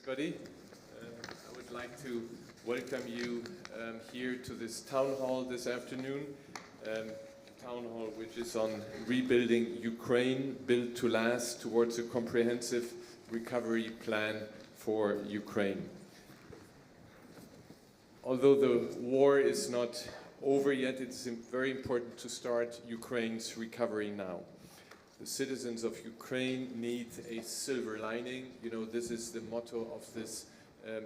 everybody. I would like to welcome you here to this town hall this afternoon. Town hall which is on rebuilding Ukraine, built to last towards a comprehensive recovery plan for Ukraine. Although the war is not over yet, it's very important to start Ukraine's recovery now. The citizens of Ukraine need a silver lining. You know, this is the motto of this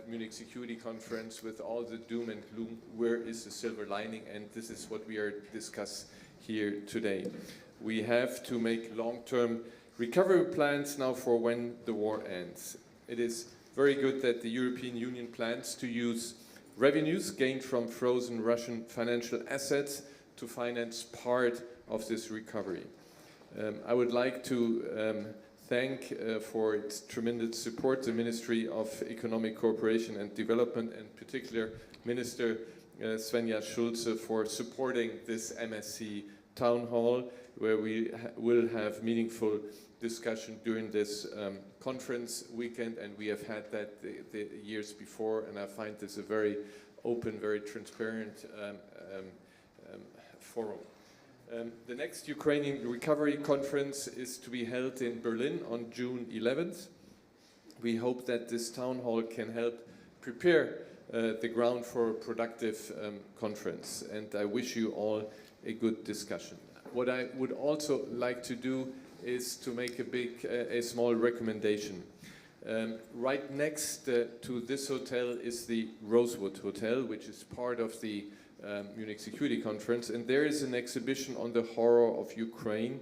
Munich Security Conference, with all the doom and gloom. Where is the silver lining? And this is what we are discussing here today. We have to make long-term recovery plans now for when the war ends. It is very good that the European Union plans to use revenues gained from frozen Russian financial assets to finance part of this recovery. I would like to thank for its tremendous support the Ministry of Economic Cooperation and Development, and in particular Minister Svenja Schulze, for supporting this MSC Town Hall, where we will have meaningful discussion during this conference weekend, and we have had that the years before, and I find this a very open, very transparent forum. The next Ukrainian Recovery Conference is to be held in Berlin on June 11th. We hope that this town hall can help prepare the ground for a productive conference, and I wish you all a good discussion. What I would also like to do is to make a small recommendation. Right next to this hotel is the Rosewood Hotel, which is part of the Munich Security Conference, and there is an exhibition on the horror of Ukraine.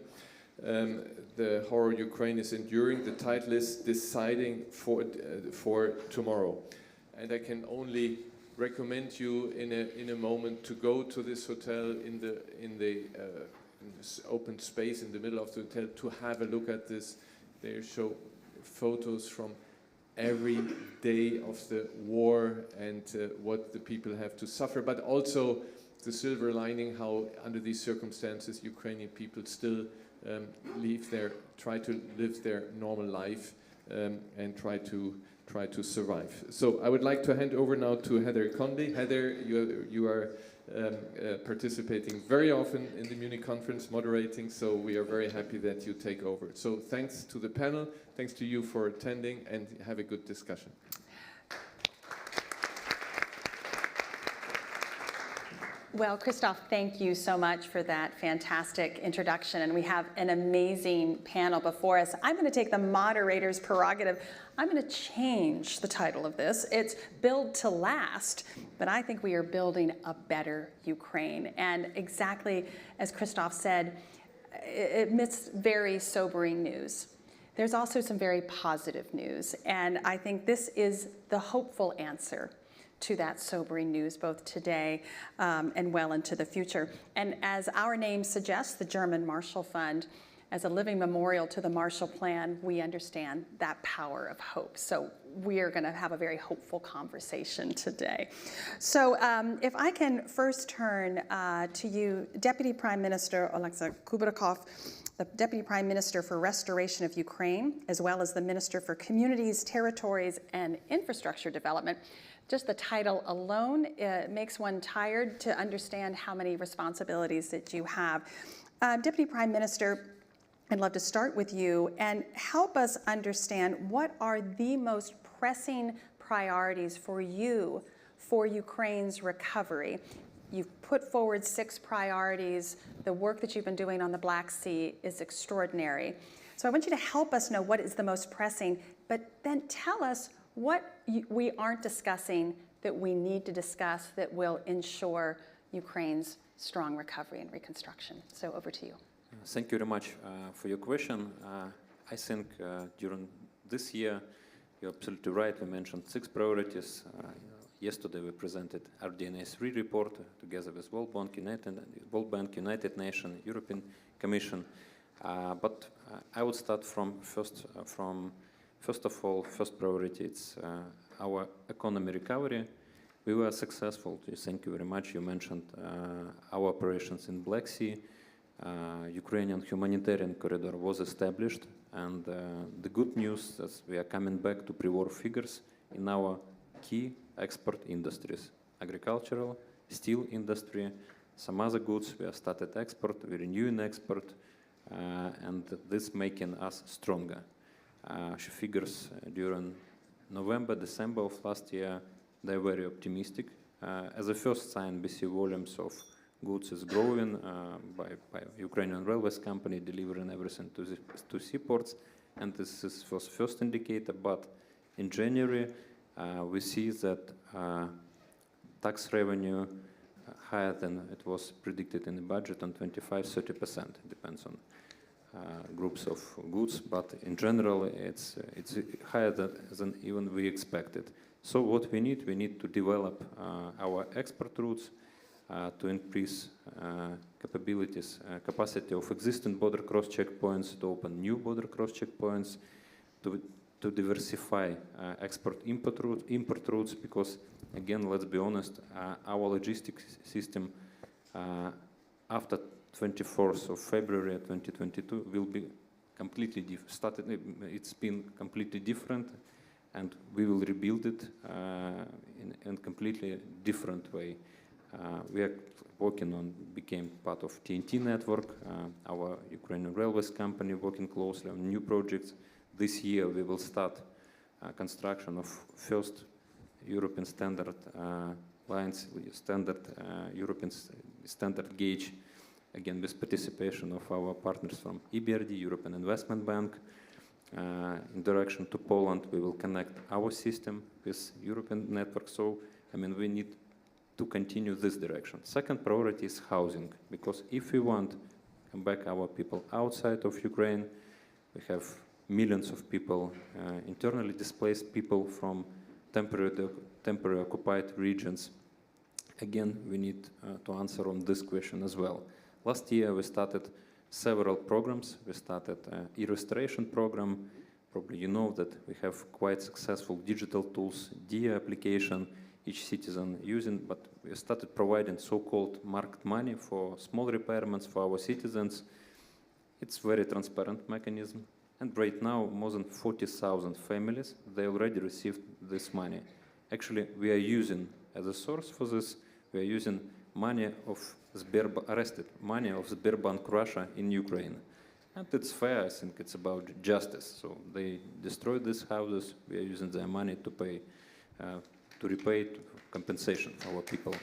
The horror Ukraine is enduring. The title is Deciding for Tomorrow, and I can only recommend you in a moment to go to this hotel in this open space in the middle of the hotel to have a look at this. They show photos from every day of the war and what the people have to suffer, but also the silver lining, how under these circumstances Ukrainian people still try to live their normal life and try to survive. So I would like to hand over now to Heather Conley. Heather, you are participating very often in the Munich conference, moderating, so we are very happy that you take over. So thanks to the panel, thanks to you for attending, and have a good discussion. Well, Christoph, thank you so much for that fantastic introduction, and we have an amazing panel before us. I'm going to take the moderator's prerogative. I'm going to change the title of this. It's Build to Last, but I think we are building a better Ukraine. And exactly as Christoph said, amidst very sobering news, there's also some very positive news, and I think this is the hopeful answer to that sobering news, both today and well into the future. And as our name suggests, the German Marshall Fund, as a living memorial to the Marshall Plan, we understand that power of hope. So we are going to have a very hopeful conversation today. So if I can first turn to you, Deputy Prime Minister Oleksiy Kubrakov, the Deputy Prime Minister for Restoration of Ukraine, as well as the Minister for Communities, Territories, and Infrastructure Development. Just the title alone makes one tired to understand how many responsibilities that you have. Deputy Prime Minister, I'd love to start with you and help us understand what are the most pressing priorities for you for Ukraine's recovery. You've put forward 6 priorities. The work that you've been doing on the Black Sea is extraordinary. So I want you to help us know what is the most pressing, but then tell us what we aren't discussing that we need to discuss that will ensure Ukraine's strong recovery and reconstruction. So over to you. Thank you very much for your question. I think during this year, you're absolutely right. We mentioned 6 priorities. Yesterday we presented our DNA 3 report together with World Bank, United Nations, European Commission. But I would start from first of all, first priority, it's our economy recovery. We were successful. Thank you very much. You mentioned our operations in Black Sea. Ukrainian humanitarian corridor was established, and the good news is we are coming back to pre-war figures in our key export industries: agricultural, steel industry, some other goods. We have started export, we're renewing export, and this making us stronger. She figures during November, December of last year, they're very optimistic. As a first sign, we see volumes of goods is growing by Ukrainian railways company delivering everything to seaports, and this was first indicator. But in January, we see that tax revenue higher than it was predicted in the budget on 25-30%. It depends on groups of goods, but in general, it's higher than even we expected. So what we need to develop our export routes to increase capabilities, capacity of existing border cross checkpoints, to open new border cross checkpoints, to diversify export-import routes, because again, let's be honest, our logistics system after 24th of February 2022 will be completely different. It's been completely different, and we will rebuild it in a completely different way. We are working on, became part of TNT network, our Ukrainian railways company working closely on new projects. This year we will start construction of first European standard lines, European standard gauge, again with participation of our partners from EBRD, European Investment Bank. In direction to Poland, we will connect our system with European network. So, I mean, we need to continue this direction. Second priority is housing, because if we want to come back our people outside of Ukraine, we have millions of people, internally displaced people from temporary occupied regions. Again, we need to answer on this question as well. Last year, we started several programs. We started an e-restoration program. Probably you know that we have quite successful digital tools, DIA application, each citizen using, but we started providing so-called marked money for small repairments for our citizens. It's very transparent mechanism. And right now, more than 40,000 families, they already received this money. Actually, we are using, as a source for this, we are using money of arrested money of Sberbank Russia in Ukraine. And it's fair, I think it's about justice. So they destroyed these houses, we are using their money to pay, to repay compensation for our people.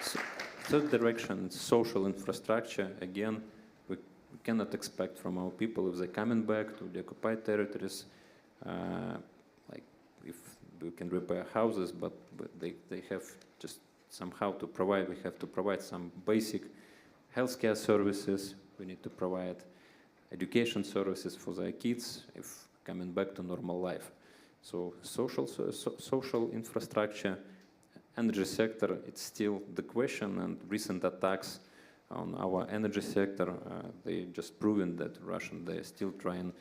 So, third direction, social infrastructure. Again, we cannot expect from our people, if they're coming back to the occupied territories, like if we can repair houses, but they have just somehow to provide, we have to provide some basic healthcare services, we need to provide education services for their kids if coming back to normal life. So social infrastructure, energy sector, it's still the question, and recent attacks on our energy sector, they just proven that Russian, they're still trying,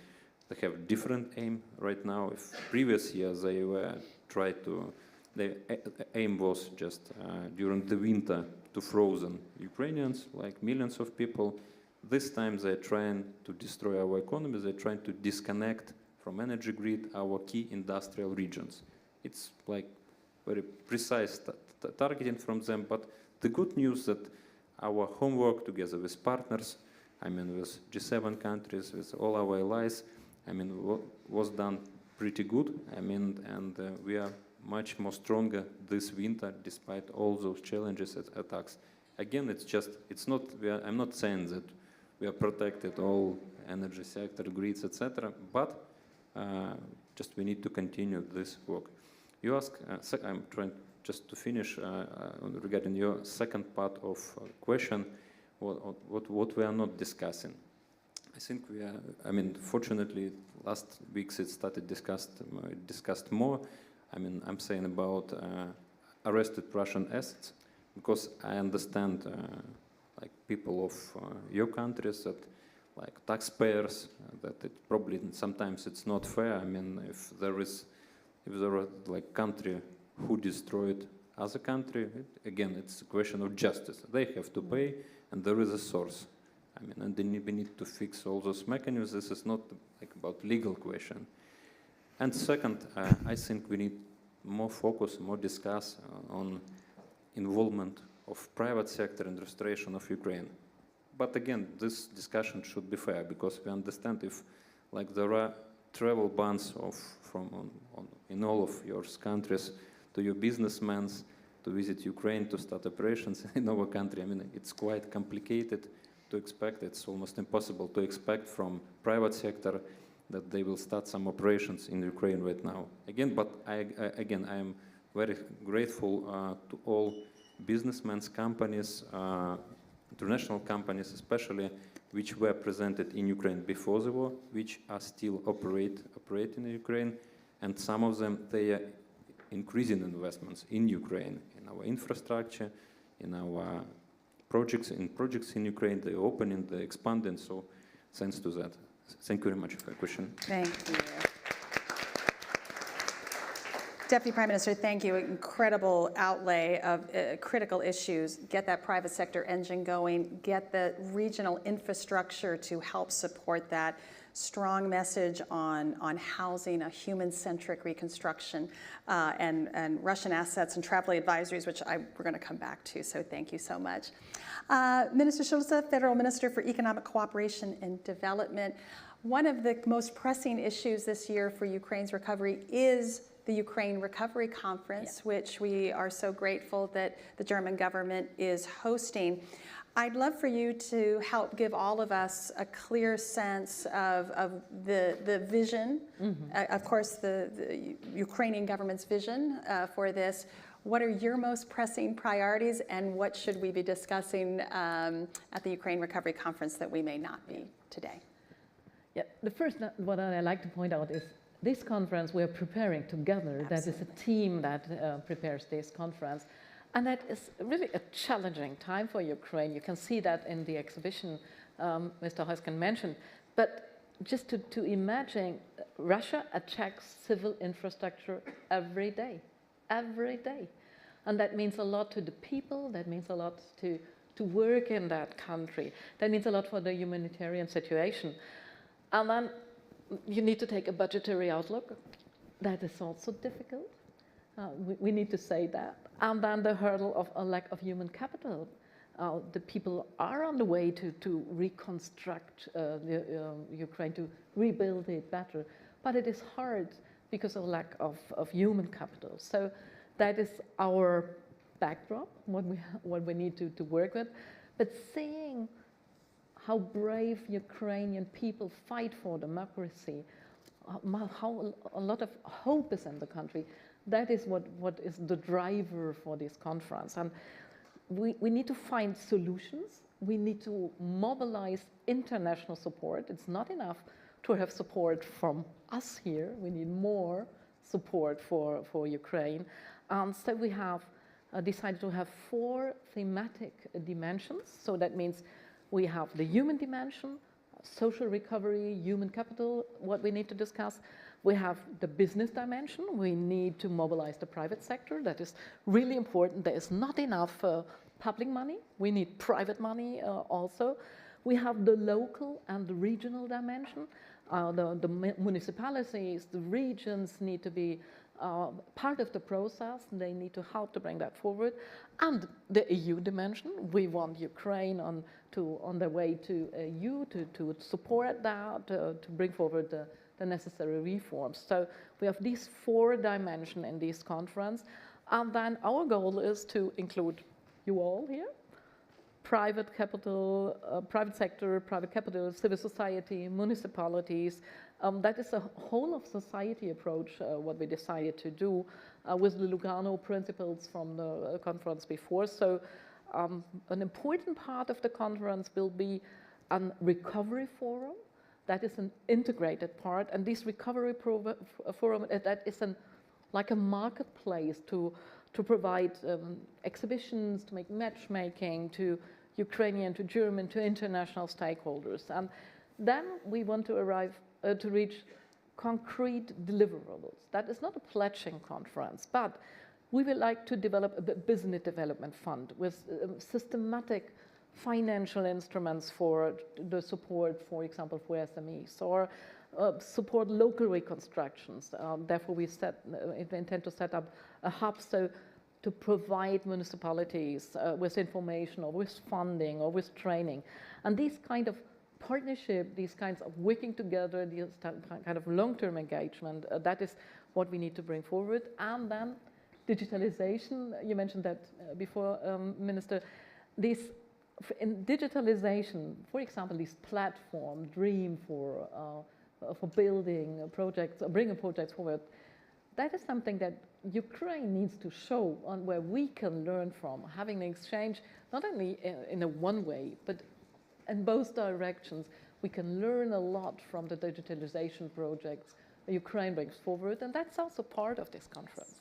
they have different aim right now. If previous years they were trying to, the aim was just during the winter to frozen Ukrainians, like millions of people. This time they're trying to destroy our economy, they're trying to disconnect from energy grid our key industrial regions. It's like very precise targeting from them, but the good news that our homework together with partners, I mean with G7 countries, with all our allies, I mean was done pretty good. I mean, and we are much more stronger this winter despite all those challenges and attacks. Again, it's just, it's not, I'm not saying that we are protected all energy sector, grids, etc., but just we need to continue this work. You ask, I'm trying just to finish regarding your second part of question, what we are not discussing. I think we are, I mean, fortunately, last weeks it started discussed more. I mean, I'm saying about arrested Russian assets, because I understand like people of your countries that like taxpayers, that it probably sometimes it's not fair. I mean, if there are like country who destroyed other country, again, it's a question of justice. They have to pay, and there is a source. I mean, and then we need to fix all those mechanisms. This is not like about legal question. And second, I think we need more focus, more discuss on involvement of private sector in restoration of Ukraine. But again, this discussion should be fair, because we understand if like there are travel bans in all of your countries to your businessmen to visit Ukraine, to start operations in our country. I mean, it's quite complicated to expect. It's almost impossible to expect from private sector that they will start some operations in Ukraine right now. Again, but I am very grateful to all businessmen, companies, international companies especially, which were presented in Ukraine before the war, which are still operating in Ukraine, and some of them, they are increasing investments in Ukraine, in our infrastructure, in our projects in Ukraine. They're opening, they're expanding, so thanks to that. Thank you very much for your question. Thank you. Deputy Prime Minister, thank you. Incredible outlay of critical issues. Get that private sector engine going, get the regional infrastructure to help support that. Strong message on housing, a human-centric reconstruction, and Russian assets and travel advisories, which we're going to come back to, so thank you so much. Minister Schulze, Federal Minister for Economic Cooperation and Development. One of the most pressing issues this year for Ukraine's recovery is the Ukraine Recovery Conference, which we are so grateful that the German government is hosting. I'd love for you to help give all of us a clear sense of the vision, of course, the Ukrainian government's vision for this. What are your most pressing priorities, and what should we be discussing at the Ukraine Recovery Conference that we may not be today? Yeah, the first what I like to point out is this conference we're preparing together. Absolutely. That is a team that prepares this conference. And that is really a challenging time for Ukraine. You can see that in the exhibition Mr. Heusken mentioned. But just to imagine, Russia attacks civil infrastructure every day. And that means a lot to the people, that means a lot to work in that country. That means a lot for the humanitarian situation. And then you need to take a budgetary outlook. That is also difficult. We need to say that. And then the hurdle of a lack of human capital. The people are on the way to reconstruct Ukraine, to rebuild it better. But it is hard because of lack of human capital. So that is our backdrop, what we need to work with. But seeing how brave Ukrainian people fight for democracy, how a lot of hope is in the country, that is what is the driver for this conference. And we need to find solutions. We need to mobilize international support. It's not enough to have support from us here. We need more support for Ukraine. So we have decided to have 4 thematic dimensions. So that means we have the human dimension, social recovery, human capital, what we need to discuss. We have the business dimension. We need to mobilize the private sector. That is really important. There is not enough public money. We need private money also. We have the local and the regional dimension. The municipalities, the regions need to be part of the process. They need to help to bring that forward. And the EU dimension. We want Ukraine on the way to EU to support that, to bring forward the necessary reforms. So we have these 4 dimensions in this conference. And then our goal is to include you all here, private capital, private sector, private capital, civil society, municipalities. That is a whole of society approach, what we decided to do with the Lugano principles from the conference before. So an important part of the conference will be a recovery forum. That is an integrated part, and this recovery forum, that is like a marketplace to provide exhibitions, to make matchmaking to Ukrainian, to German, to international stakeholders. And then we want to arrive to reach concrete deliverables. That is not a pledging conference, but we would like to develop a business development fund with systematic financial instruments for the support, for example, for SMEs, or support local reconstructions. Therefore, we intend to set up a hub to provide municipalities with information or with funding or with training. And these kind of partnership, these kinds of working together, these kind of long-term engagement, that is what we need to bring forward. And then digitalization, you mentioned that before, Minister, in digitalization, for example, this platform, Dream for building projects, bringing projects forward, that is something that Ukraine needs to show on where we can learn from, having an exchange, not only in a one way, but in both directions. We can learn a lot from the digitalization projects Ukraine brings forward, and that's also part of this conference.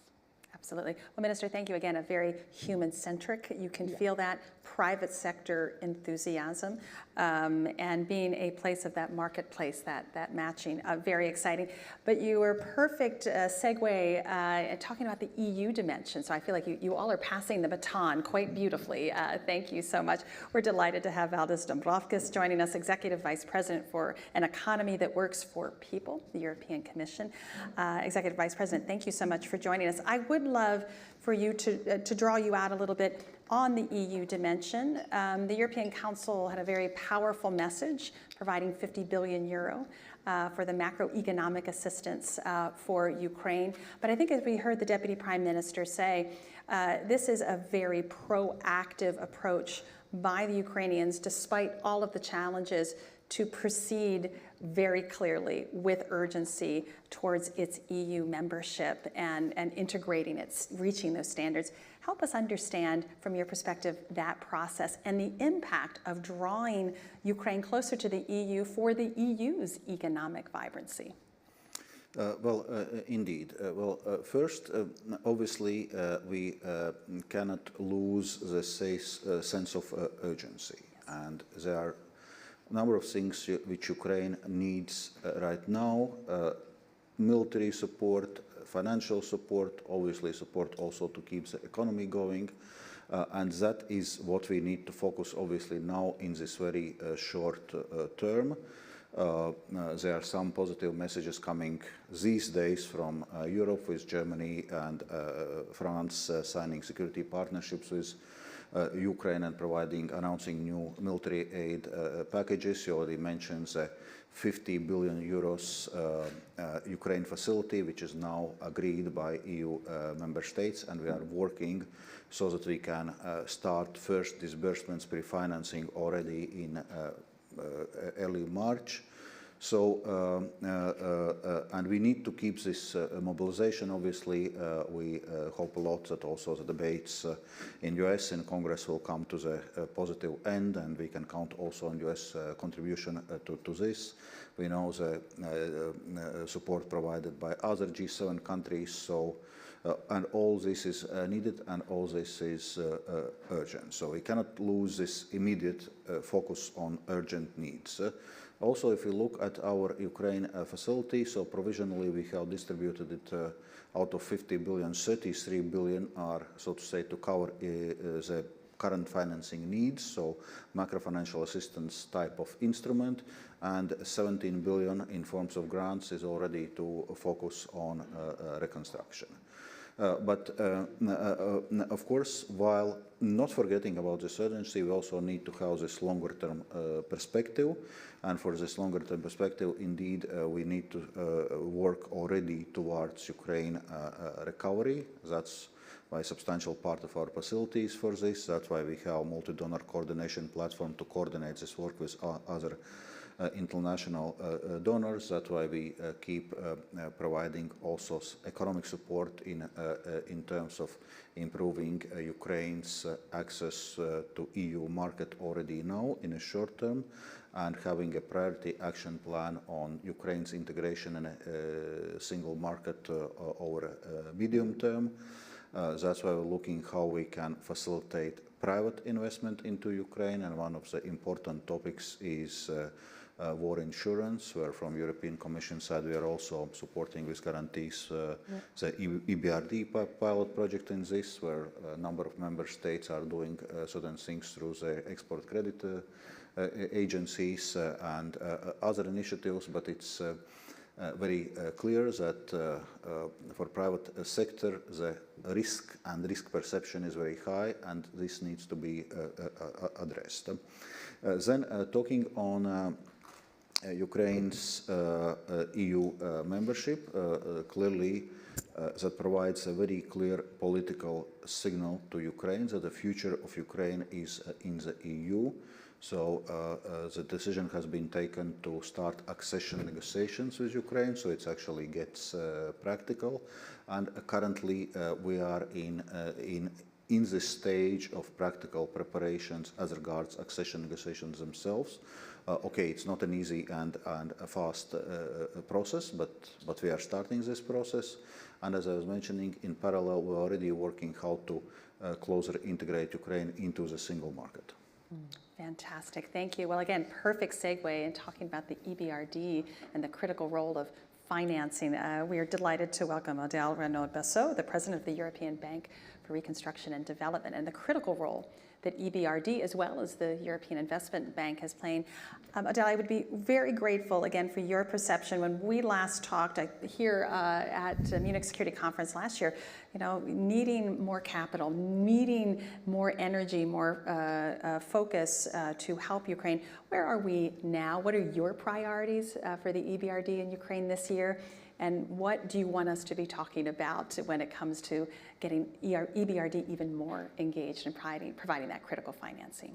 Absolutely. Well, Minister, thank you again. A very human-centric, you can feel that private sector enthusiasm and being a place of that marketplace, that matching, very exciting. But you were perfect segue talking about the EU dimension. So I feel like you all are passing the baton quite beautifully. Thank you so much. We're delighted to have Valdis Dombrovskis joining us, Executive Vice President for an Economy that Works for People, the European Commission. Executive Vice President, thank you so much for joining us. I would love for you to draw you out a little bit on the EU dimension. The European Council had a very powerful message providing 50 billion euro for the macroeconomic assistance for Ukraine. But I think as we heard the Deputy Prime Minister say, this is a very proactive approach by the Ukrainians, despite all of the challenges, to proceed very clearly with urgency towards its EU membership and integrating it, reaching those standards. Help us understand, from your perspective, that process and the impact of drawing Ukraine closer to the EU for the EU's economic vibrancy. Indeed. First, obviously, we cannot lose the sense of urgency. Yes. And there are a number of things which Ukraine needs right now. Military support, financial support, obviously support also to keep the economy going. And that is what we need to focus, obviously, now in this very short term. There are some positive messages coming these days from Europe, with Germany and France signing security partnerships with Ukraine and announcing new military aid packages. You already mentioned the 50 billion euros Ukraine facility, which is now agreed by EU member states, and we are working so that we can start first disbursements, pre-financing already in early March. So, and we need to keep this mobilization, obviously. We hope a lot that also the debates in US and Congress will come to the positive end, and we can count also on US contribution to this. We know the support provided by other G7 countries, so and all this is needed, and all this is urgent. So we cannot lose this immediate focus on urgent needs. Also, if you look at our Ukraine facility, so provisionally we have distributed it out of 50 billion, 33 billion are, so to say, to cover the current financing needs, so macro-financial assistance type of instrument, and 17 billion in forms of grants is already to focus on reconstruction. But of course, while not forgetting about this urgency, we also need to have this longer-term perspective. And for this longer-term perspective, indeed, we need to work already towards Ukraine recovery. That's why a substantial part of our facilities for this. That's why we have a multi-donor coordination platform to coordinate this work with other international donors. That's why we keep providing also economic support in terms of improving Ukraine's access to EU market already now in a short term, and having a priority action plan on Ukraine's integration in a single market over a medium term. That's why we're looking how we can facilitate private investment into Ukraine, and one of the important topics is war insurance, where from European Commission side we are also supporting with guarantees the EBRD pilot project in this, where a number of member states are doing certain things through the export credit agencies and other initiatives. But it's very clear that for private sector the risk and risk perception is very high, and this needs to be addressed. Then talking on Ukraine's EU membership, clearly that provides a very clear political signal to Ukraine that the future of Ukraine is in the EU. So the decision has been taken to start accession negotiations with Ukraine, so it actually gets practical. And currently we are in this stage of practical preparations as regards accession negotiations themselves. Okay, it's not an easy and a fast process, but we are starting this process. And as I was mentioning, in parallel, we're already working how to closer integrate Ukraine into the single market. Fantastic, thank you. Well, again, perfect segue in talking about the EBRD and the critical role of financing. We are delighted to welcome Adèle Renaud-Bassot, the president of the European Bank for Reconstruction and Development, and the critical role that EBRD, as well as the European Investment Bank, has played. Adèle, I would be very grateful, again, for your perception. When we last talked here at the Munich Security Conference last year, needing more capital, needing more energy, more focus to help Ukraine. Where are we now? What are your priorities for the EBRD in Ukraine this year? And what do you want us to be talking about when it comes to getting EBRD even more engaged in providing that critical financing?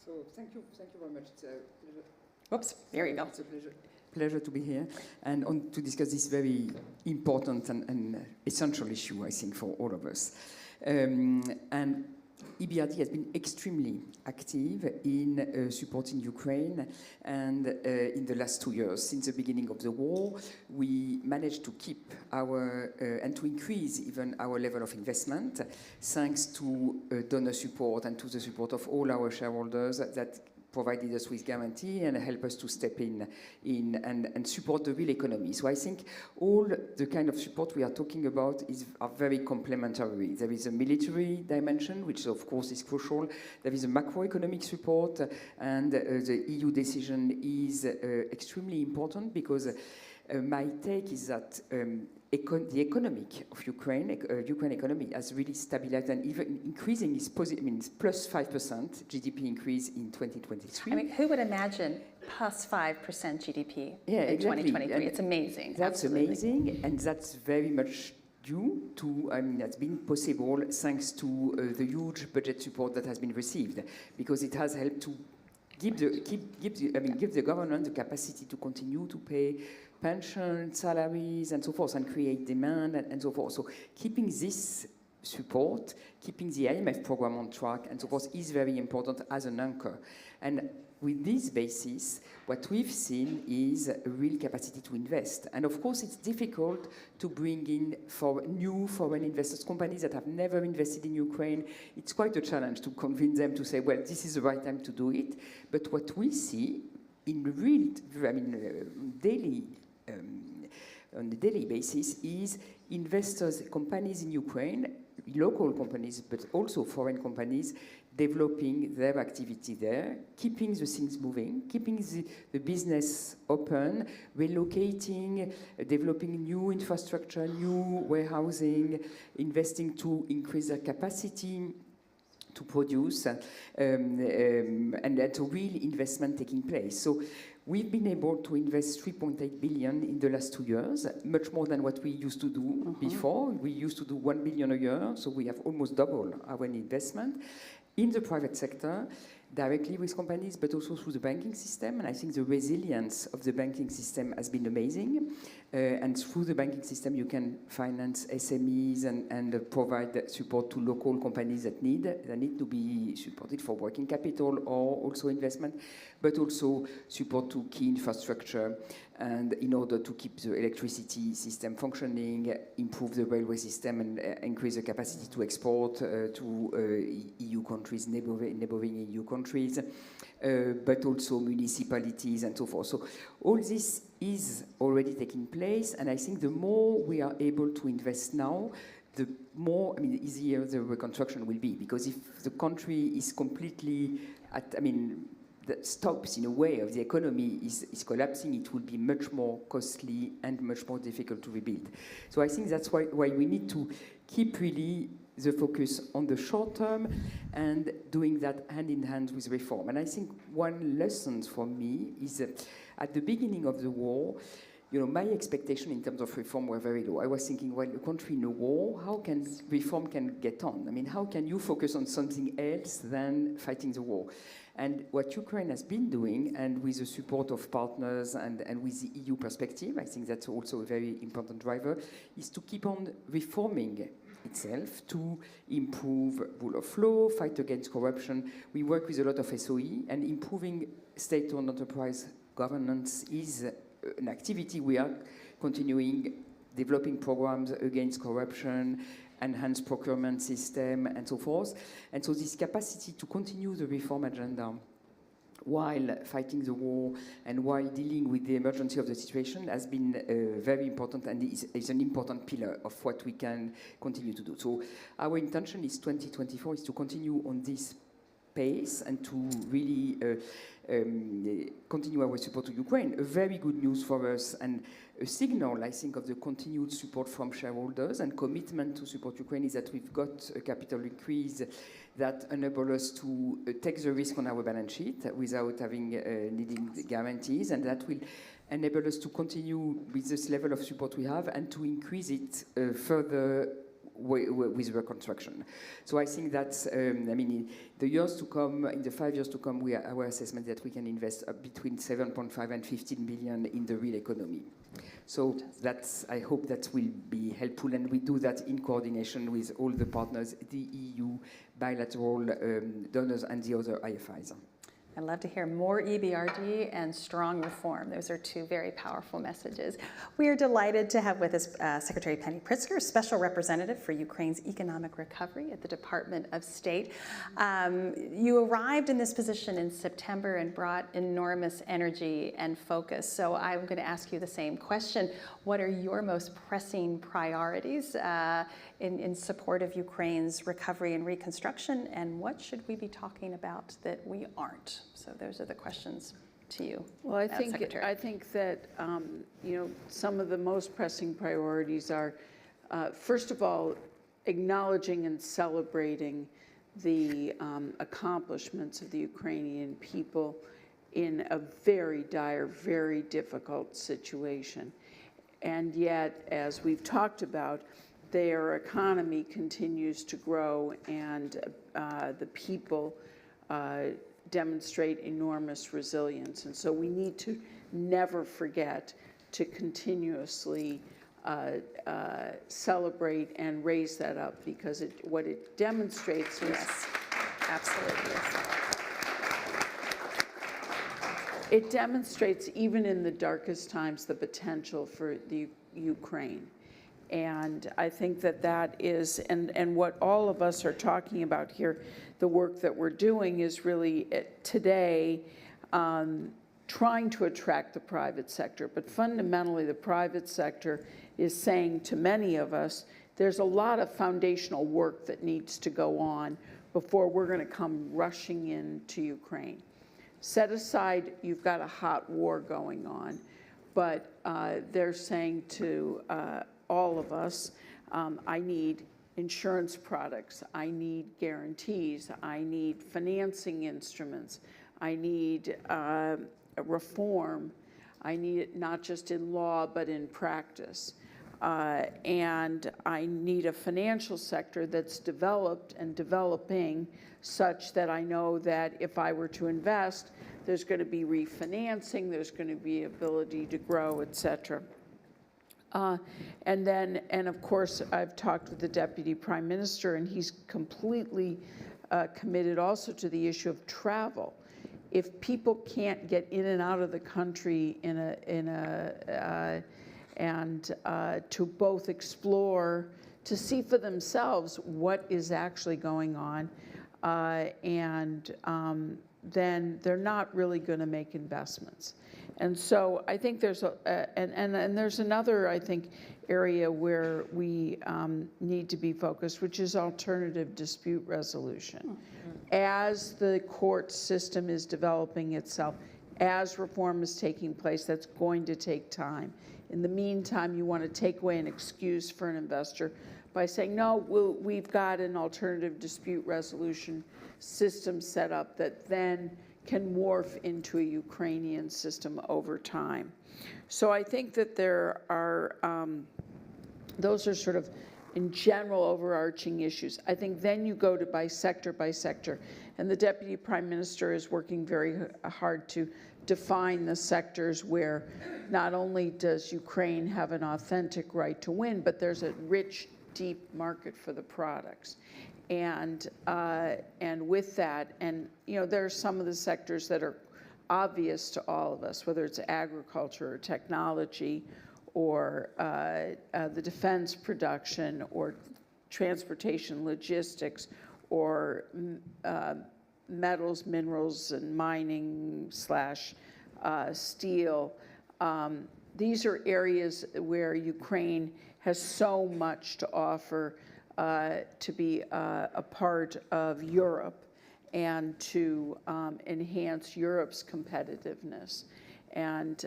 So thank you very much. It's a pleasure. Oops, there you go. It's a pleasure to be here and to discuss this very important and essential issue, I think, for all of us. And EBRD has been extremely active in supporting Ukraine, and in the last 2 years, since the beginning of the war, we managed to keep our and to increase even our level of investment, thanks to donor support and to the support of all our shareholders that provided us with guarantee and help us to step in and support the real economy. So I think all the kind of support we are talking about are very complementary. There is a military dimension, which of course is crucial. There is a macroeconomic support, and the EU decision is extremely important because my take is that the economic of Ukraine economy has really stabilized and even increasing is positive. I mean, it's plus 5% GDP increase in 2023. I mean, who would imagine plus 5% GDP in exactly. 2023? It's amazing. That's Absolutely. amazing, and that's very much due to, that's been possible thanks to the huge budget support that has been received, because it has helped to give the government the capacity to continue to pay pensions, salaries, and so forth, and create demand and so forth. So keeping this support, keeping the IMF program on track and so forth is very important as an anchor. And with this basis, what we've seen is a real capacity to invest. And of course, it's difficult to bring in for new foreign investors, companies that have never invested in Ukraine. It's quite a challenge to convince them to say, well, this is the right time to do it. But what we see in real, on a daily basis is investors, companies in Ukraine, local companies, but also foreign companies, developing their activity there, keeping the things moving, keeping the business open, relocating, developing new infrastructure, new warehousing, investing to increase their capacity to produce, and that's a real investment taking place. So we've been able to invest 3.8 billion in the last 2 years, much more than what we used to do before. We used to do 1 billion a year, so we have almost doubled our investment in the private sector, directly with companies, but also through the banking system. And I think the resilience of the banking system has been amazing. And through the banking system, you can finance SMEs and provide support to local companies that need to be supported for working capital or also investment, but also support to key infrastructure, and in order to keep the electricity system functioning, improve the railway system, and increase the capacity to export to EU countries, neighboring EU countries, but also municipalities and so forth. So all this is already taking place, and I think the more we are able to invest now, the more, easier the reconstruction will be, because if the country is completely that stops in a way of the economy is collapsing, it will be much more costly and much more difficult to rebuild. So I think that's why we need to keep really the focus on the short term and doing that hand in hand with reform. And I think one lesson for me is that at the beginning of the war, you know, my expectation in terms of reform were very low. I was thinking, well, a country in a war, how can reform can get on? I mean, how can you focus on something else than fighting the war? And what Ukraine has been doing, and with the support of partners and with the EU perspective, I think that's also a very important driver, is to keep on reforming itself to improve rule of law, fight against corruption. We work with a lot of SOE, and improving state-owned enterprise governance is an activity we are continuing, developing programs against corruption, enhanced procurement system, and so forth. And so this capacity to continue the reform agenda while fighting the war and while dealing with the emergency of the situation has been very important and is an important pillar of what we can continue to do. So our intention is 2024 is to continue on this pace and to really continue our support to Ukraine. A very good news for us and a signal, I think, of the continued support from shareholders and commitment to support Ukraine is that we've got a capital increase that enable us to take the risk on our balance sheet without having needing guarantees, and that will enable us to continue with this level of support we have and to increase it further with reconstruction. So I think that's, I mean, in the years to come, in the 5 years to come, our assessment that we can invest between 7.5 and 15 billion in the real economy. So that's, I hope that will be helpful, and we do that in coordination with all the partners, the EU, bilateral donors, and the other IFIs. I'd love to hear more EBRD and strong reform. Those are two very powerful messages. We are delighted to have with us Secretary Penny Pritzker, Special Representative for Ukraine's Economic Recovery at the Department of State. You arrived in this position in September and brought enormous energy and focus. So I'm going to ask you the same question. What are your most pressing priorities in support of Ukraine's recovery and reconstruction, and what should we be talking about that we aren't? So those are the questions to you. Well, I think that you know, some of the most pressing priorities are, first of all, acknowledging and celebrating the accomplishments of the Ukrainian people in a very dire, very difficult situation. And yet, as we've talked about, their economy continues to grow, and the people demonstrate enormous resilience. And so we need to never forget to continuously celebrate and raise that up, because what it demonstrates is... Yes, absolutely. It demonstrates, even in the darkest times, the potential for the Ukraine. And I think that that is, and what all of us are talking about here, the work that we're doing is really today trying to attract the private sector. But fundamentally, the private sector is saying to many of us, there's a lot of foundational work that needs to go on before we're going to come rushing into Ukraine. Set aside, you've got a hot war going on, but they're saying to all of us, I need insurance products, I need guarantees, I need financing instruments, I need reform, I need it not just in law but in practice. And I need a financial sector that's developed and developing such that I know that if I were to invest, there's going to be refinancing, there's going to be ability to grow, et cetera. And of course, I've talked with the Deputy Prime Minister, and he's completely committed also to the issue of travel. If people can't get in and out of the country to both explore, to see for themselves what is actually going on, then they're not really going to make investments. And so I think there's and there's another, I think, area where we need to be focused, which is alternative dispute resolution. As the court system is developing itself, as reform is taking place, that's going to take time. In the meantime, you want to take away an excuse for an investor by saying, no, we've got an alternative dispute resolution system set up that then can morph into a Ukrainian system over time. So I think that there are, those are sort of in general overarching issues. I think then you go to by sector, and the Deputy Prime Minister is working very hard to define the sectors where not only does Ukraine have an authentic right to win, but there's a rich, deep market for the products. And with that, and you know, there are some of the sectors that are obvious to all of us, whether it's agriculture or technology or the defense production or transportation, logistics, or metals, minerals, and mining / steel. These are areas where Ukraine has so much to offer to be a part of Europe and to enhance Europe's competitiveness. And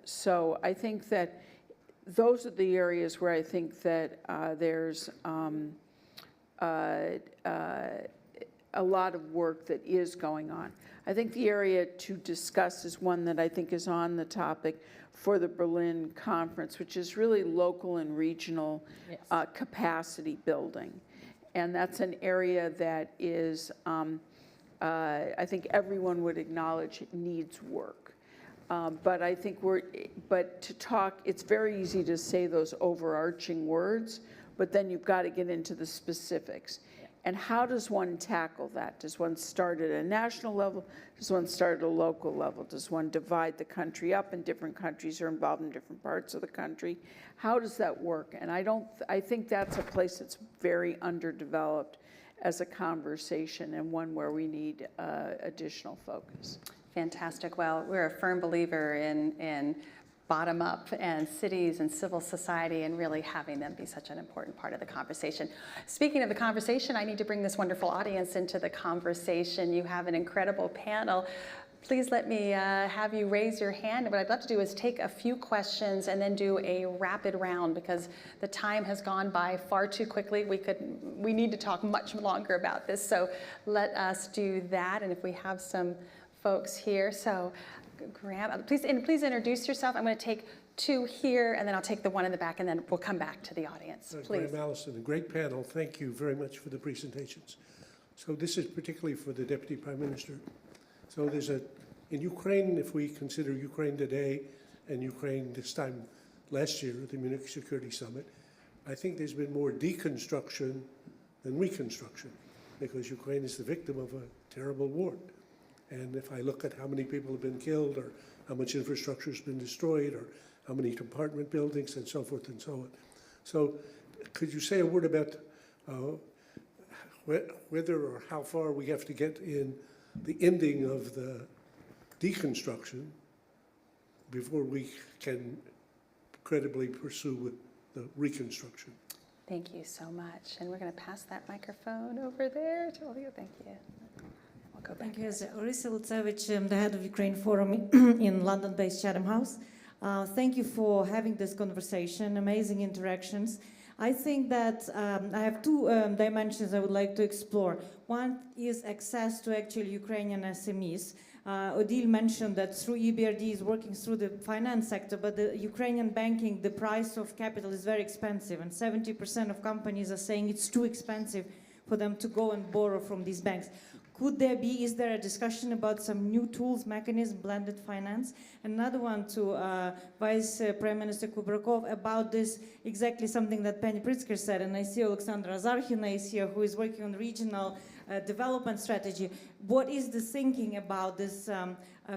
so I think that those are the areas where I think that there's a lot of work that is going on. I think the area to discuss is one that I think is on the topic for the Berlin conference, which is really local and regional capacity building. And that's an area that is, I think everyone would acknowledge it needs work. But I think to talk, it's very easy to say those overarching words, but then you've got to get into the specifics. And how does one tackle that? Does one start at a national level? Does one start at a local level? Does one divide the country up and different countries are involved in different parts of the country? How does that work? And I think that's a place that's very underdeveloped as a conversation and one where we need additional focus. Fantastic. Well, we're a firm believer in bottom up and cities and civil society and really having them be such an important part of the conversation. Speaking of the conversation, I need to bring this wonderful audience into the conversation. You have an incredible panel. Please let me have you raise your hand. What I'd love to do is take a few questions and then do a rapid round because the time has gone by far too quickly. We need to talk much longer about this, so let us do that. And if we have some folks here, so Graham, please introduce yourself. I'm going to take two here, and then I'll take the one in the back, and then we'll come back to the audience. Please. Graham Allison, a great panel. Thank you very much for the presentations. So this is particularly for the Deputy Prime Minister. So in Ukraine, if we consider Ukraine today and Ukraine this time last year at the Munich Security Summit, I think there's been more deconstruction than reconstruction because Ukraine is the victim of a terrible war. And if I look at how many people have been killed or how much infrastructure has been destroyed or how many apartment buildings and so forth and so on. So could you say a word about whether or how far we have to get in the ending of the deconstruction before we can credibly pursue the reconstruction? Thank you so much. And we're going to pass that microphone over there to all of you. Thank you. Thank you. Orisa Lutsevich, the head of Ukraine Forum in London-based Chatham House. Thank you for having this conversation, amazing interactions. I think that I have two dimensions I would like to explore. One is access to actual Ukrainian SMEs. Odile mentioned that through EBRDs working through the finance sector, but the Ukrainian banking, the price of capital is very expensive, and 70% of companies are saying it's too expensive for them to go and borrow from these banks. Is there a discussion about some new tools, mechanism, blended finance? Another one to Vice Prime Minister Kubrakov about this, exactly something that Penny Pritzker said, and I see Alexandra Azarkhina is here, who is working on regional development strategy. What is the thinking about this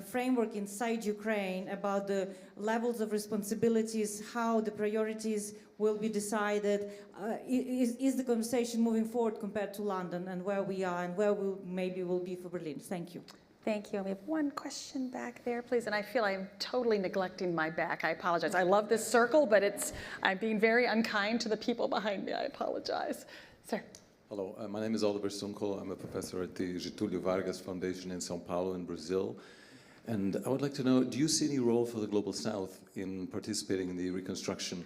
framework inside Ukraine, about the levels of responsibilities, how the priorities will be decided? Is the conversation moving forward compared to London and where we are and where we maybe will be for Berlin? Thank you. Thank you. And we have one question back there, please. And I feel I'm totally neglecting my back. I apologize. I love this circle, but I'm being very unkind to the people behind me. I apologize. Sir. Hello, my name is Oliver Sunkel. I'm a professor at the Getúlio Vargas Foundation in São Paulo in Brazil. And I would like to know, do you see any role for the Global South in participating in the reconstruction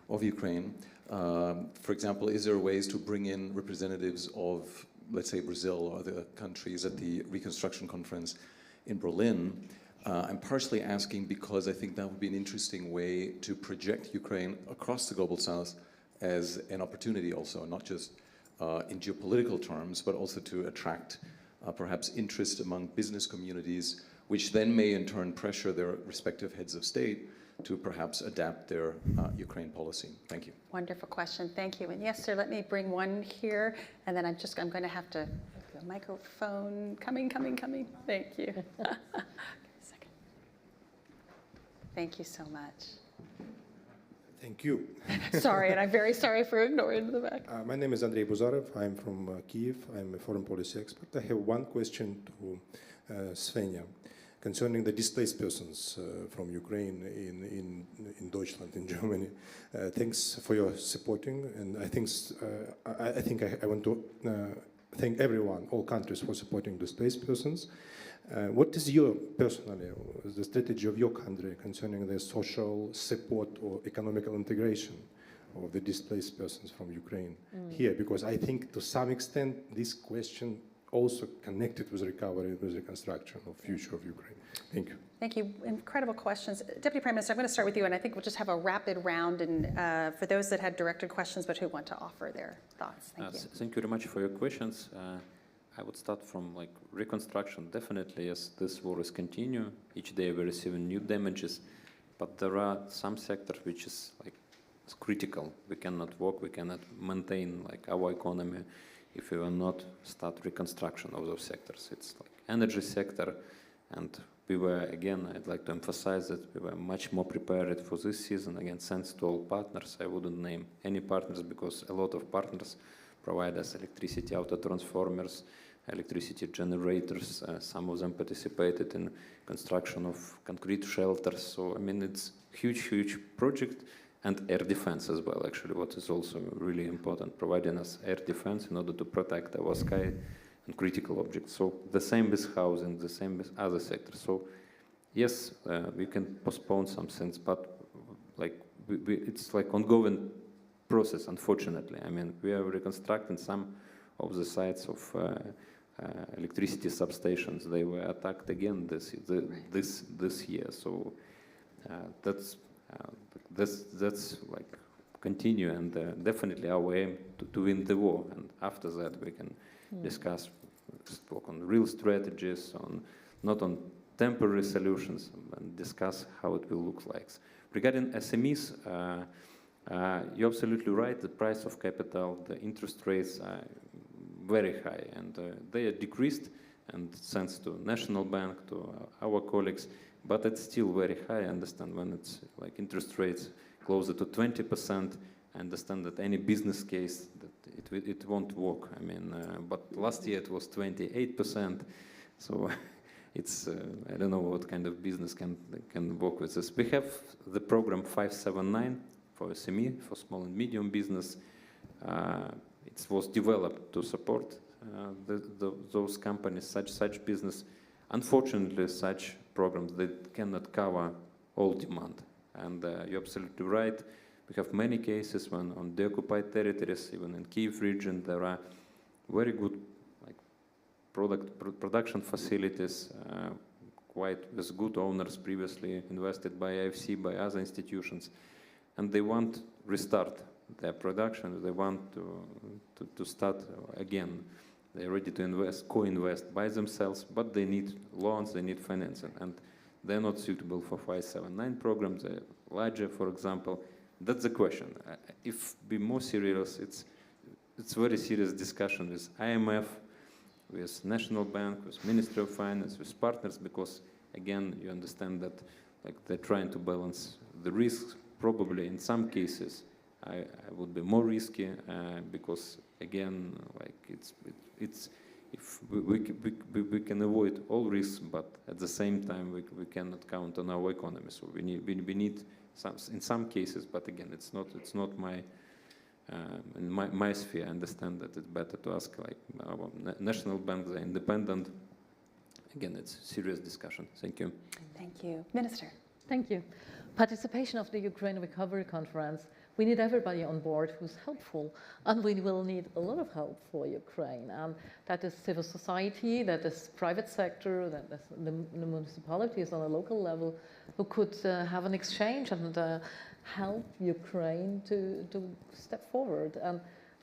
of Ukraine? For example, is there ways to bring in representatives of, let's say, Brazil or other countries at the reconstruction conference in Berlin? I'm partially asking because I think that would be an interesting way to project Ukraine across the Global South as an opportunity also, not just in geopolitical terms, but also to attract perhaps interest among business communities, which then may in turn pressure their respective heads of state to perhaps adapt their Ukraine policy. Thank you. Wonderful question. Thank you. And yes, sir, let me bring one here. And then I'm going to have to, the microphone, coming. Thank you. Second. Thank you so much. Thank you. Sorry, and I'm very sorry for ignoring the back. My name is Andrei Buzarev. I'm from Kyiv. I'm a foreign policy expert. I have one question to Svenja concerning the displaced persons from Ukraine in Deutschland, in Germany. Thanks for your supporting, and I think I want to thank everyone, all countries, for supporting displaced persons. What is your personally the strategy of your country concerning the social support or economical integration of the displaced persons from Ukraine here? Because I think to some extent this question also connected with recovery, with reconstruction of future of Ukraine. Thank you. Thank you. Incredible questions. Deputy Prime Minister, I'm going to start with you, and I think we'll just have a rapid round and for those that had directed questions but who want to offer their thoughts. Thank you. Thank you very much for your questions. I would start from reconstruction. Definitely, yes, this war is continue. Each day we're receiving new damages, but there are some sectors which is it's critical. We cannot work, we cannot maintain our economy if we will not start reconstruction of those sectors. It's energy sector, and we were, again, I'd like to emphasize that we were much more prepared for this season. Again, thanks to all partners. I wouldn't name any partners because a lot of partners provide us electricity auto transformers, electricity generators. Some of them participated in construction of concrete shelters. So, I mean, it's huge project, and air defense as well, actually, what is also really important, providing us air defense in order to protect our sky and critical objects. So the same with housing, the same with other sectors. So yes, we can postpone some things, but it's ongoing process, unfortunately. I mean, we are reconstructing some of the sites of electricity substations. They were attacked again this year. So that's continue, and definitely our aim to win the war. And after that, we can discuss, work on real strategies, not on temporary solutions, and discuss how it will look like. Regarding SMEs, you're absolutely right. The price of capital, the interest rates are very high, and they are decreased, and thanks to National Bank, to our colleagues, but it's still very high. I understand when it's interest rates closer to 20%, I understand that any business case, that it won't work. I mean, but last year it was 28%, so it's, I don't know what kind of business can work with this. We have the program 579 for SME, for small and medium business. It was developed to support those companies, such business. Unfortunately, such programs, they cannot cover all demand. And you're absolutely right. We have many cases when on the occupied territories, even in Kyiv region, there are very good production facilities, quite with good owners previously invested by IFC, by other institutions, and they want to restart their production. They want to start again. They're ready to invest, co-invest by themselves, but they need loans, they need financing, and they're not suitable for 579 programs. They're larger, for example. That's the question. If be more serious, it's very serious discussion with IMF, with National Bank, with Ministry of Finance, with partners, because again, you understand that they're trying to balance the risks. Probably in some cases, I would be more risky because again, if we can avoid all risks, but at the same time we cannot count on our economy. So we need some, in some cases, but again, it's not my in my sphere. I understand that it's better to ask like our national banks, they're independent. Again, it's a serious discussion. Thank you. Thank you. Minister. Thank you. Participation of the Ukraine Recovery Conference. We need everybody on board who's helpful, and we will need a lot of help for Ukraine. That is civil society, that is private sector, that is the municipalities on a local level who could have an exchange and help Ukraine to step forward.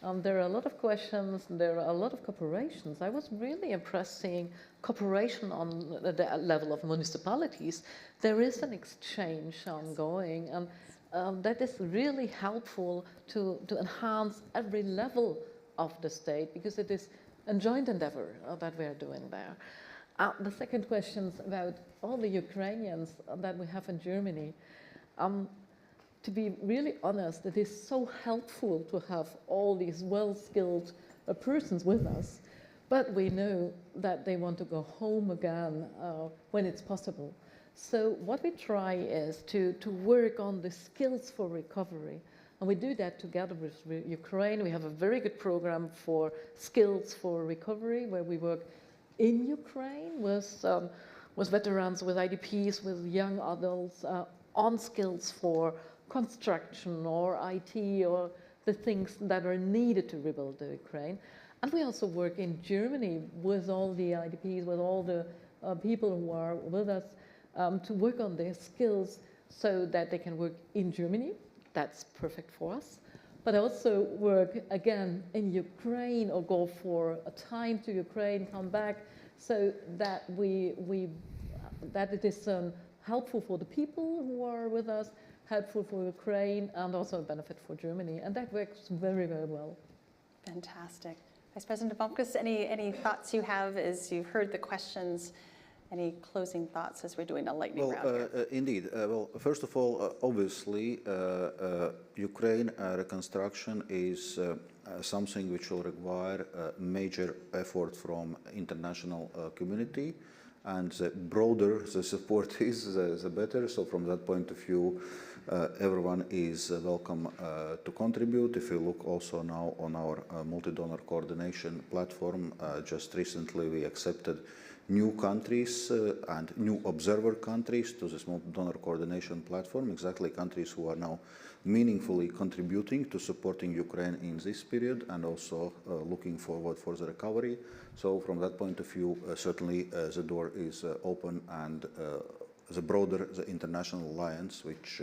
And there are a lot of questions, there are a lot of cooperations. I was really impressed seeing cooperation on the level of municipalities. There is an exchange ongoing, and that is really helpful to enhance every level of the state, because it is a joint endeavor that we are doing there. The second question is about all the Ukrainians that we have in Germany. To be really honest, it is so helpful to have all these well-skilled persons with us, but we know that they want to go home again when it's possible. So what we try is to work on the skills for recovery, and we do that together with Ukraine. We have a very good program for skills for recovery, where we work in Ukraine with veterans, with IDPs, with young adults on skills for construction or IT or the things that are needed to rebuild the Ukraine. And we also work in Germany with all the IDPs, with all the people who are with us, to work on their skills so that they can work in Germany. That's perfect for us. But also work again in Ukraine, or go for a time to Ukraine, come back, so that that it is helpful for the people who are with us, helpful for Ukraine, and also a benefit for Germany. And that works very, very well. Fantastic. Vice President Domkus, any thoughts you have as you've heard the questions? Any closing thoughts as we're doing a lightning round here? Indeed. Well, first of all, obviously, Ukraine reconstruction is something which will require major effort from international community, and the broader the support is, the better. So from that point of view, everyone is welcome to contribute. If you look also now on our multi-donor coordination platform, just recently we accepted new countries and new observer countries to this multi-donor coordination platform, exactly countries who are now meaningfully contributing to supporting Ukraine in this period, and also looking forward for the recovery. So from that point of view, certainly the door is open, and the broader the international alliance which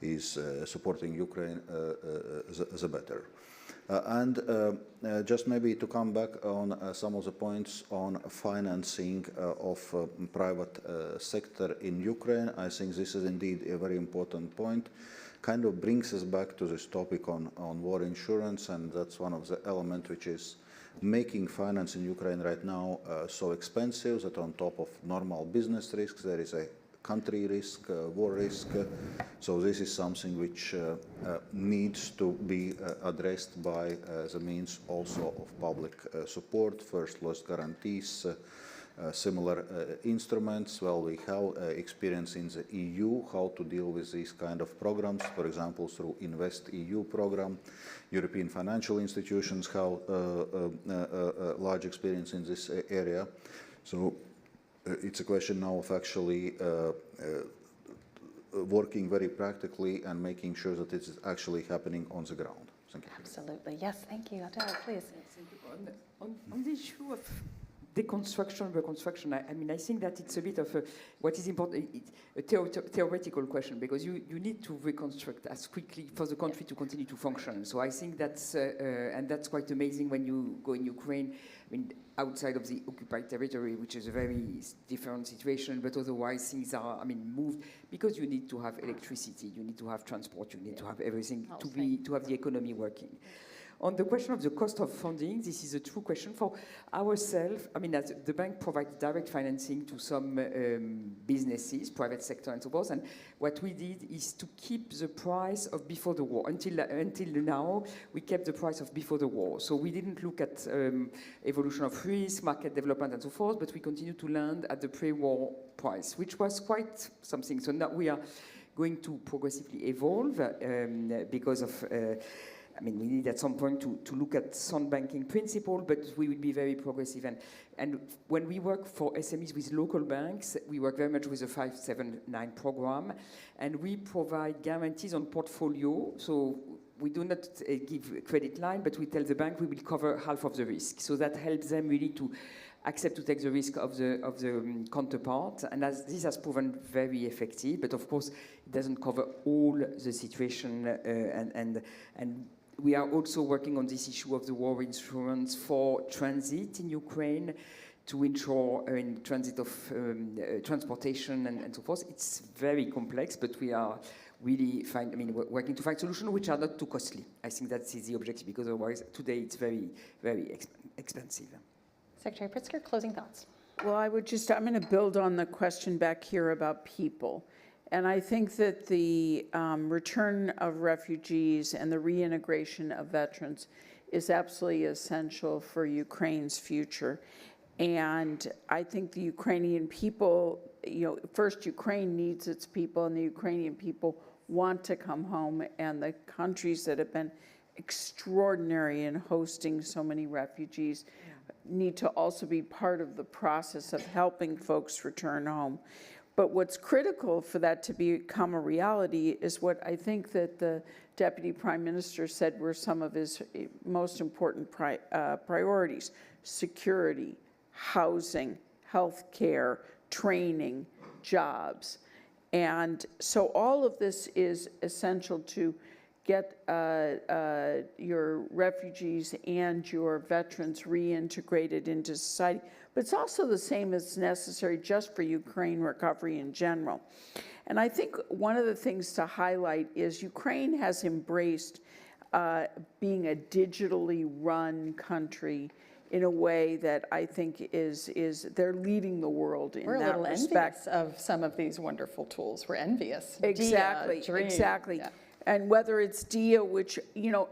is supporting Ukraine, the better. Just maybe to come back on some of the points on financing of private sector in Ukraine, I think this is indeed a very important point. Kind of brings us back to this topic on war insurance, and that's one of the elements which is making finance in Ukraine right now so expensive that on top of normal business risks, there is a country risk, war risk. So this is something which needs to be addressed by the means also of public support, first loss guarantees, similar instruments. Well, we have experience in the EU how to deal with these kind of programs, for example, through Invest EU program. European financial institutions have large experience in this area. So it's a question now of actually working very practically and making sure that it is actually happening on the ground. Thank you. Absolutely. Yes, thank you. Adele, please. Thank you. On the issue of deconstruction, reconstruction, I mean, I think that it's a bit of what is important, a theoretical question, because you need to reconstruct as quickly for the country to continue to function. So I think that's, and that's quite amazing when you go in Ukraine, I mean, outside of the occupied territory, which is a very different situation, but otherwise things are, I mean, moved, because you need to have electricity, you need to have transport, you need to have everything to have the economy working. On the question of the cost of funding, this is a true question for ourselves. I mean, as the bank provides direct financing to some businesses, private sector and so forth, and what we did is to keep the price of before the war. Until now, we kept the price of before the war. So we didn't look at evolution of risk, market development and so forth, but we continue to land at the pre-war price, which was quite something. So now we are going to progressively evolve because of, I mean, we need at some point to look at sound banking principle, but we will be very progressive. And when we work for SMEs with local banks, we work very much with the 579 program, and we provide guarantees on portfolio. So we do not give credit line, but we tell the bank we will cover half of the risk. So that helps them really to accept to take the risk of the counterpart, and this has proven very effective. But of course, it doesn't cover all the situation, and we are also working on this issue of the war insurance for transit in Ukraine to ensure in transit of transportation and so forth. It's very complex, but we are really working to find solutions which are not too costly. I think that's the objective, because otherwise today it's very, very expensive. Secretary Pritzker, closing thoughts. Well, I'm going to build on the question back here about people. And I think that the return of refugees and the reintegration of veterans is absolutely essential for Ukraine's future. And I think the Ukrainian people, first Ukraine needs its people, and the Ukrainian people want to come home, and the countries that have been extraordinary in hosting so many refugees need to also be part of the process of helping folks return home. But what's critical for that to become a reality is what I think that the Deputy Prime Minister said were some of his most important priorities: security, housing, health care, training, jobs. And so all of this is essential to get your refugees and your veterans reintegrated into society. But it's also the same as necessary just for Ukraine recovery in general. And I think one of the things to highlight is Ukraine has embraced being a digitally run country in a way that I think is they're leading the world in that respect. We're a little envious of some of these wonderful tools. We're envious. Exactly, exactly. Yeah. And whether it's DIA, which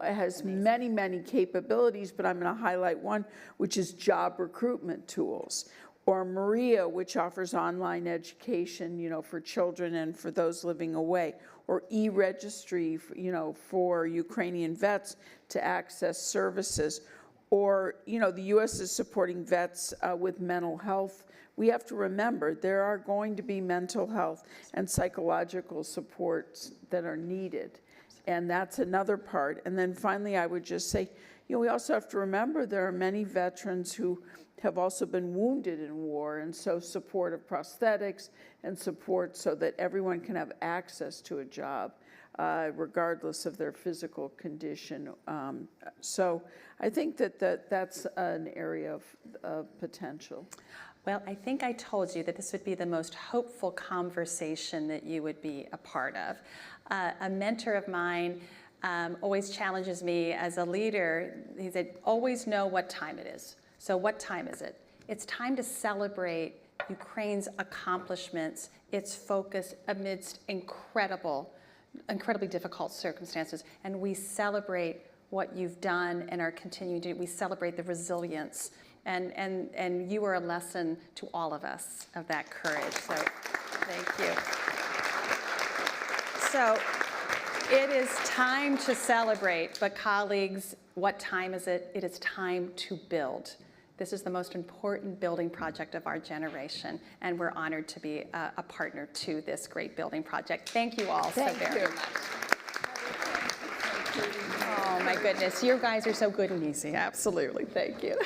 has many, many capabilities, but I'm going to highlight one, which is job recruitment tools, or Maria, which offers online education, for children and for those living away, or e-registry, for Ukrainian vets to access services, or the U.S. is supporting vets with mental health. We have to remember there are going to be mental health and psychological supports that are needed. And that's another part. And then finally, I would just say, we also have to remember there are many veterans who have also been wounded in war, and so support of prosthetics and support so that everyone can have access to a job, regardless of their physical condition. So I think that's an area of potential. Well, I think I told you that this would be the most hopeful conversation that you would be a part of. A mentor of mine always challenges me as a leader. He said, always know what time it is. So what time is it? It's time to celebrate Ukraine's accomplishments, its focus amidst incredibly difficult circumstances. And we celebrate what you've done and are continuing to do. We celebrate the resilience. And you are a lesson to all of us of that courage. So thank you. So it is time to celebrate, but colleagues, what time is it? It is time to build. This is the most important building project of our generation, and we're honored to be a partner to this great building project. Thank you all so very much. Oh my goodness, you guys are so good and easy. Absolutely, thank you.